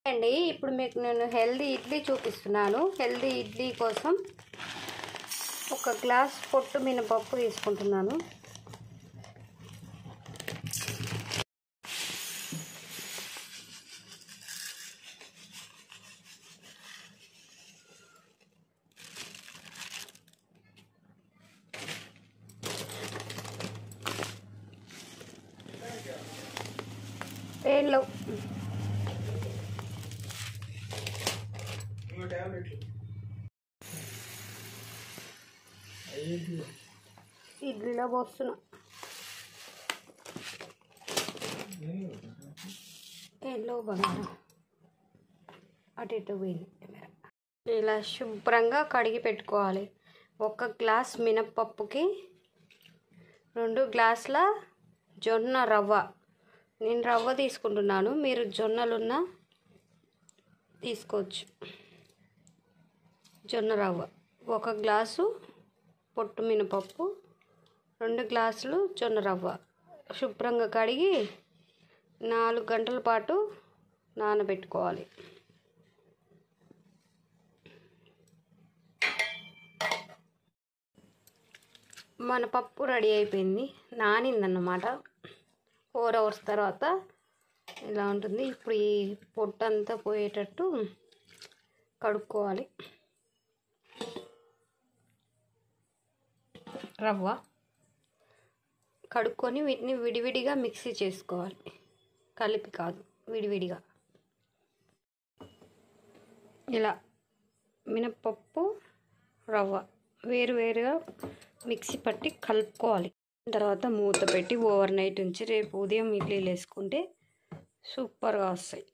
అండి ఇప్పుడు మీకు నేను హెల్దీ ఇడ్లీ చూపిస్తున్నాను. హెల్దీ ఇడ్లీ కోసం ఒక గ్లాస్ పొట్టు మినపప్పు తీసుకుంటున్నాను. పేర్లు ఇడ్లీలో పోస్తున్నా. ఏంలో బంగారం అటు ఇటు పోయింది. ఇలా శుభ్రంగా కడిగి పెట్టుకోవాలి. 1 గ్లాస్ మినప్పప్పుకి 2 గ్లాసుల జొన్న రవ్వ. నేను రవ్వ తీసుకుంటున్నాను, మీరు జొన్నలున్న తీసుకోవచ్చు. జొన్న రవ్వ, 1 గ్లాసు పొట్టు మినపప్పు, 2 గ్లాసులు జొన్న రవ్వ. శుభ్రంగా కడిగి 4 గంటల పాటు నానబెట్టుకోవాలి. మన పప్పు రెడీ అయిపోయింది, నానిందన్నమాట. 4 అవర్స్ తర్వాత ఇలా ఉంటుంది. ఇప్పుడు ఈ పొట్టు అంతా పోయేటట్టు కడుక్కోవాలి. రవ్వ కడుక్కొని వీటిని విడివిడిగా మిక్సీ చేసుకోవాలి, కలిపి కాదు, విడివిడిగా. ఇలా మినప్పప్పు రవ్వ వేరువేరుగా మిక్సీ పట్టి కలుపుకోవాలి. తర్వాత మూత పెట్టి ఓవర్ నైట్ ఉంచి రేపు ఉదయం ఇడ్లీలు వేసుకుంటే సూపర్గా వస్తాయి.